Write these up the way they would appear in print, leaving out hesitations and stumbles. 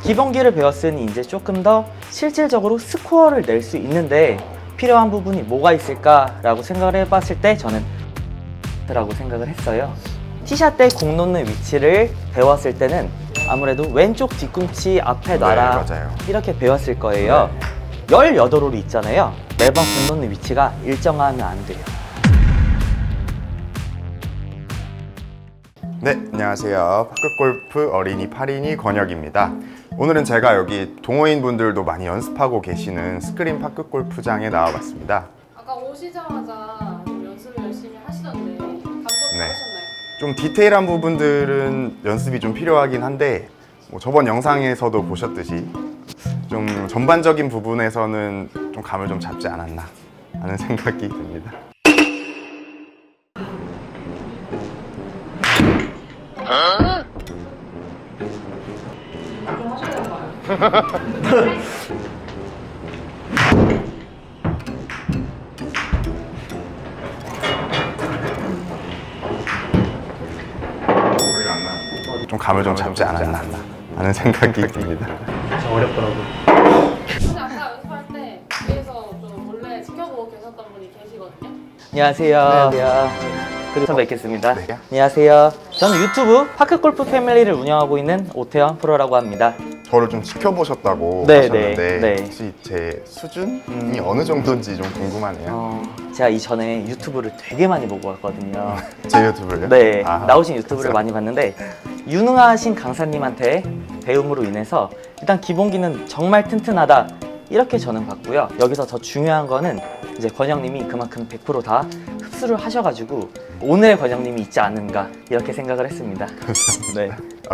기본기를 배웠으니 이제 조금 더 실질적으로 스코어를 낼 수 있는데 필요한 부분이 뭐가 있을까라고 생각을 해봤을 때 저는 라고 생각을 했어요. 티샷 때 공 놓는 위치를 배웠을 때는 아무래도 왼쪽 뒤꿈치 앞에 놔라 맞아요. 이렇게 배웠을 거예요. 18홀이 있잖아요. 매번 공 놓는 위치가 일정하면 안 돼요. 네, 안녕하세요. 파크골프 어린이 8인이 권혁입니다. 오늘은 제가 여기 동호인 분들도 많이 연습하고 계시는 스크린 파크골프장에 나와봤습니다. 아까 오시자마자 좀 연습을 열심히 하시던데 감독 하셨나요? 좀 디테일한 부분들은 연습이 좀 필요하긴 한데 뭐 저번 영상에서도 보셨듯이 좀 전반적인 부분에서는 좀 감을 좀 잡지 않았나 하는 생각이 듭니다. 좀 감을 좀 잡지 않았나 하는 생각이 듭니다. 근데 아까 연습할 때 뒤에서 좀 몰래 지켜보고 계셨던 분이 계시거든요. 안녕하세요. 그리고 뵙겠습니다. 네. 안녕하세요. 저는 유튜브 파크골프 패밀리를 운영하고 있는 오태현 프로라고 합니다. 저를 좀 지켜보셨다고 네, 하셨는데 네. 혹시 제 수준이 어느 정도인지 좀 궁금하네요. 제가 이전에 유튜브를 되게 많이 보고 왔거든요. 제 유튜브를요? 네, 아하, 나오신 유튜브를 감사합니다. 많이 봤는데 유능하신 강사님한테 배움으로 인해서 일단 기본기는 정말 튼튼하다 이렇게 저는 봤고요. 여기서 더 중요한 거는 이제 권영님이 그만큼 100% 다 흡수를 하셔가지고 오늘의 권영님이 있지 않은가 이렇게 생각을 했습니다. 네.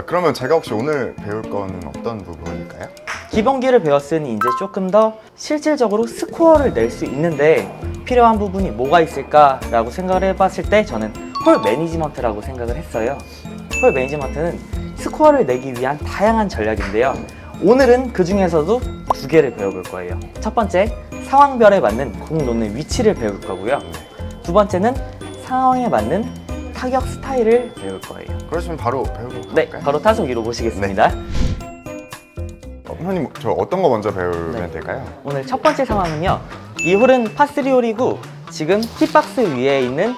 그러면 제가 혹시 오늘 배울 거는 어떤 부분일까요? 기본기를 배웠으니 이제 조금 더 실질적으로 스코어를 낼 수 있는데 필요한 부분이 뭐가 있을까라고 생각을 해봤을 때 저는 홀 매니지먼트라고 생각을 했어요. 홀 매니지먼트는 스코어를 내기 위한 다양한 전략인데요. 오늘은 그 중에서도 두 개를 배워볼 거예요. 첫 번째, 상황별에 맞는 공 놓는 위치를 배울 거고요. 두 번째는 상황에 맞는 타격 스타일을 배울 거예요. 그러시면 바로 배우러 네, 갈까요? 바로 타석 위로 모시겠습니다. 형님, 저 어떤 거 먼저 배우면 네. 될까요? 오늘 첫 번째 상황은요. 이 홀은 파3 홀이고 지금 티박스 위에 있는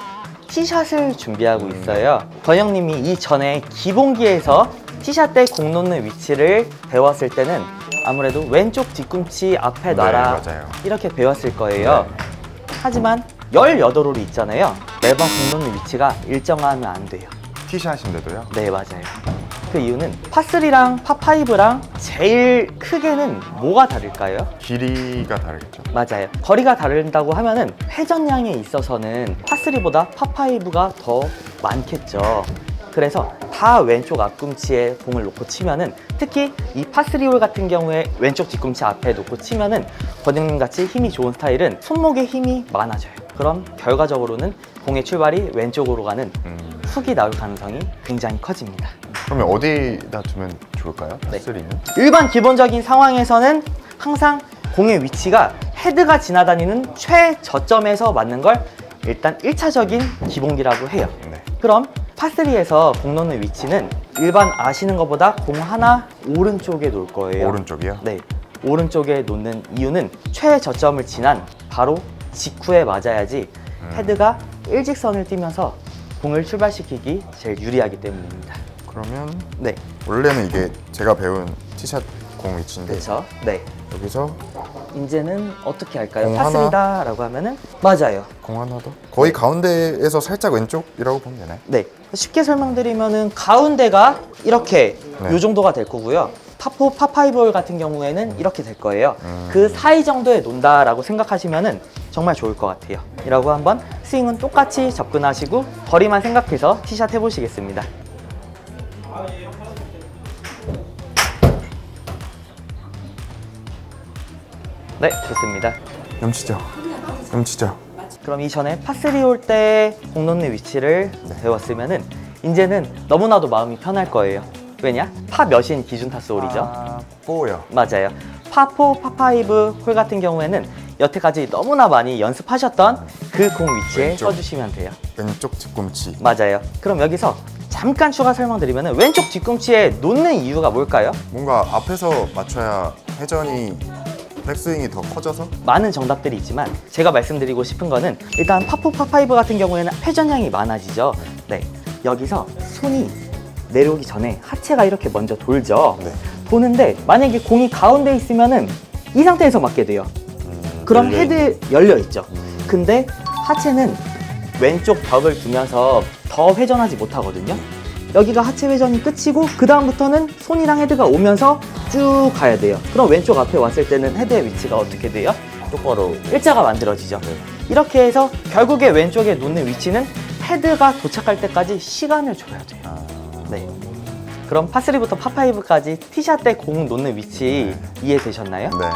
티샷을 준비하고 있어요. 권영님이 이전에 기본기에서 티샷 때 공 놓는 위치를 배웠을 때는 아무래도 왼쪽 뒤꿈치 앞에 놔라 네, 맞아요. 이렇게 배웠을 거예요. 하지만 18홀이 있잖아요. 매번 공 놓는 위치가 일정하면 안 돼요. 티샷인데도요? 네, 맞아요. 그 이유는 파3랑 파5랑 제일 크게는 뭐가 다를까요? 길이가 다르겠죠. 맞아요. 거리가 다른다고 하면은 회전량에 있어서는 파3보다 파5가 더 많겠죠. 그래서 다 왼쪽 앞꿈치에 공을 놓고 치면은 특히 이 파3홀 같은 경우에 왼쪽 뒤꿈치 앞에 놓고 치면은 권영님 같이 힘이 좋은 스타일은 손목에 힘이 많아져요. 그럼 결과적으로는 공의 출발이 왼쪽으로 가는 훅이 나올 가능성이 굉장히 커집니다. 그러면 어디다 두면 좋을까요? 네. 파3는? 일반 기본적인 상황에서는 항상 공의 위치가 헤드가 지나다니는 최저점에서 맞는 걸 일단 1차적인 기본기라고 해요. 네. 그럼 파3에서 공 놓는 위치는 일반 아시는 것보다 공 하나 오른쪽에 놓을 거예요. 오른쪽이요? 네. 오른쪽에 놓는 이유는 최저점을 지난 바로 직후에 맞아야지 헤드가 일직선을 띄면서 공을 출발시키기 제일 유리하기 때문입니다. 그러면 네. 원래는 이게 제가 배운 티샷 공 위치인데 그렇죠. 네. 여기서 이제는 어떻게 할까요? 공 하나? 파3다라고 하면은 맞아요. 공 하나 더? 거의 가운데에서 살짝 왼쪽이라고 보면 되나요? 네. 쉽게 설명드리면은 가운데가 이렇게 네. 요 정도가 될 거고요. 파4, 파5홀 같은 경우에는 이렇게 될 거예요. 그 사이 정도에 논다라고 생각하시면은 정말 좋을 것 같아요. 이라고 한번 스윙은 똑같이 접근하시고 거리만 생각해서 티샷 해보시겠습니다. 네, 좋습니다. 넘치죠? 넘치죠? 그럼 이전에 파3 올 때 공 놓는 위치를 배웠으면은 이제는 너무나도 마음이 편할 거예요. 왜냐? 파 몇인 기준 타수 홀이죠? 4요. 맞아요. 파4, 파5 홀 같은 경우에는 여태까지 너무나 많이 연습하셨던 그 공 위치에 왼쪽. 써주시면 돼요. 왼쪽 뒤꿈치. 맞아요. 그럼 여기서 잠깐 추가 설명드리면 왼쪽 뒤꿈치에 놓는 이유가 뭘까요? 뭔가 앞에서 맞춰야 회전이 백스윙이 더 커져서 많은 정답들이 있지만 제가 말씀드리고 싶은 거는 일단 파4, 파5 같은 경우에는 회전량이 많아지죠. 네, 여기서 손이 내려오기 전에 하체가 이렇게 먼저 돌죠. 네. 도는데 만약에 공이 가운데 있으면은 이 상태에서 맞게 돼요. 그럼 헤드 열려 있죠. 근데 하체는 왼쪽 벽을 두면서 더 회전하지 못하거든요. 여기가 하체 회전이 끝이고 그 다음부터는 손이랑 헤드가 오면서 쭉 가야 돼요. 그럼 왼쪽 앞에 왔을 때는 헤드의 위치가 어떻게 돼요? 똑바로 일자가 만들어지죠. 이렇게 해서 결국에 왼쪽에 놓는 위치는 헤드가 도착할 때까지 시간을 줘야 돼요. 네. 그럼 파3부터 파5까지 티샷 때 공 놓는 위치 이해되셨나요? 네.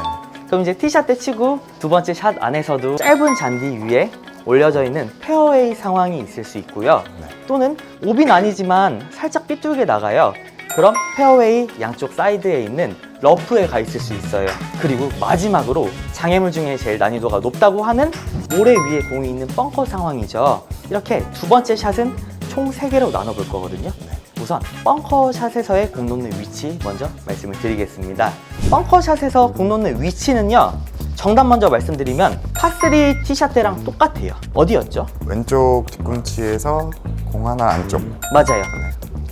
그럼 이제 티샷 때 치고 두 번째 샷 안에서도 짧은 잔디 위에 올려져 있는 페어웨이 상황이 있을 수 있고요. 또는 오빈 아니지만 살짝 삐뚤게 나가요. 그럼 페어웨이 양쪽 사이드에 있는 러프에 가 있을 수 있어요. 그리고 마지막으로 장애물 중에 제일 난이도가 높다고 하는 모래 위에 공이 있는 벙커 상황이죠. 이렇게 두 번째 샷은 총 3개로 나눠볼 거거든요. 우선 벙커 샷에서의 공 놓는 위치 먼저 말씀을 드리겠습니다. 벙커 샷에서 공 놓는 위치는요, 정답 먼저 말씀드리면 파3 티샷 때랑 똑같아요. 어디였죠? 왼쪽 뒤꿈치에서 공 하나 안쪽. 맞아요.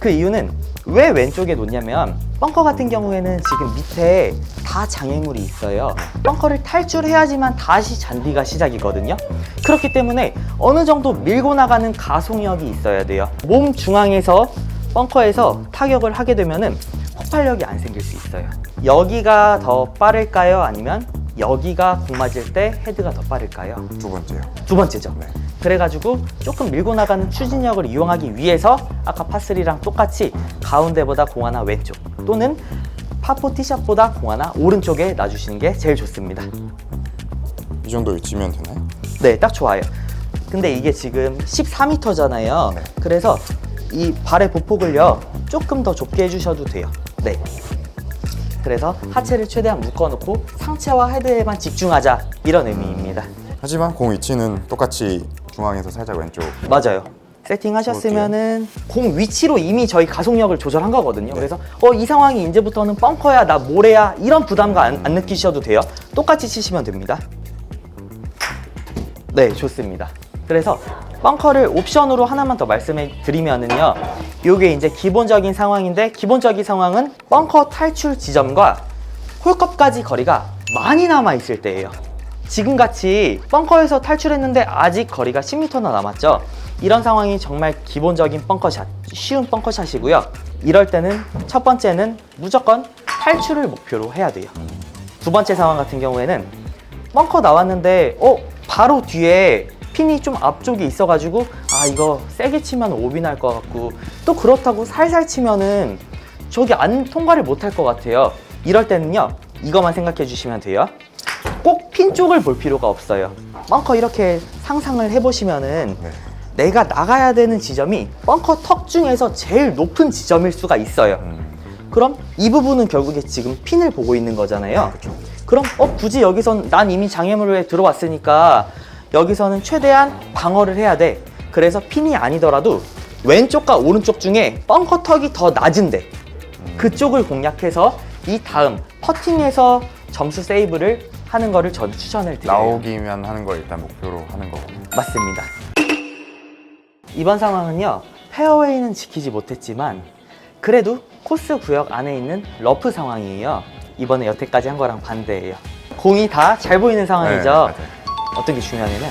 그 이유는 왜 왼쪽에 놓냐면 벙커 같은 경우에는 지금 밑에 다 장애물이 있어요. 벙커를 탈출해야지만 다시 잔디가 시작이거든요. 그렇기 때문에 어느 정도 밀고 나가는 가속력이 있어야 돼요. 몸 중앙에서 벙커에서 타격을 하게 되면은 폭발력이 안 생길 수 있어요. 여기가 더 빠를까요? 아니면 여기가 공 맞을 때 헤드가 더 빠를까요? 두 번째요. 두 번째죠. 네. 그래가지고 조금 밀고 나가는 추진력을 이용하기 위해서 아까 파3랑 똑같이 가운데보다 공 하나 왼쪽 또는 파4 티샷보다 공 하나 오른쪽에 놔주시는 게 제일 좋습니다. 이 정도 위치면 되나요? 네, 딱 좋아요. 근데 이게 지금 14m잖아요. 네. 그래서 이 발의 보폭을요 조금 더 좁게 해주셔도 돼요. 네. 그래서 하체를 최대한 묶어놓고 상체와 헤드에만 집중하자 이런 의미입니다. 하지만 공 위치는 똑같이 중앙에서 살짝 왼쪽. 맞아요. 세팅하셨으면은 공 위치로 이미 저희 가속력을 조절한 거거든요. 네. 그래서 이 상황이 이제부터는 벙커야, 나 모래야 이런 부담감 안 느끼셔도 돼요. 똑같이 치시면 됩니다. 네, 좋습니다. 그래서 벙커를 옵션으로 하나만 더 말씀해 드리면은요, 이게 이제 기본적인 상황인데 기본적인 상황은 벙커 탈출 지점과 홀컵까지 거리가 많이 남아 있을 때예요. 지금같이 벙커에서 탈출했는데 아직 거리가 10m나 남았죠. 이런 상황이 정말 기본적인 벙커샷, 쉬운 벙커샷이고요. 이럴 때는 첫 번째는 무조건 탈출을 목표로 해야 돼요. 두 번째 상황 같은 경우에는 벙커 나왔는데 바로 뒤에 핀이 좀 앞쪽에 있어가지고 이거 세게 치면 오비 날 것 같고 또 그렇다고 살살 치면은 저기 안 통과를 못 할 것 같아요. 이럴 때는요, 이것만 생각해 주시면 돼요. 꼭 핀 쪽을 볼 필요가 없어요. 벙커 이렇게 상상을 해보시면은 네. 내가 나가야 되는 지점이 벙커 턱 중에서 제일 높은 지점일 수가 있어요. 그럼 이 부분은 결국에 지금 핀을 보고 있는 거잖아요. 그럼 굳이 여기선 난 이미 장애물에 들어왔으니까 여기서는 최대한 방어를 해야 돼. 그래서 핀이 아니더라도 왼쪽과 오른쪽 중에 벙커 턱이 더 낮은데 그쪽을 공략해서 이 다음 퍼팅에서 점수 세이브를 하는 거를 전 추천을 드려요. 나오기만 하는 걸 일단 목표로 하는 거거든요. 맞습니다. 이번 상황은요, 페어웨이는 지키지 못했지만 그래도 코스 구역 안에 있는 러프 상황이에요. 이번에 여태까지 한 거랑 반대예요. 공이 다 잘 보이는 상황이죠. 네, 맞아요. 어떤 게 중요하냐면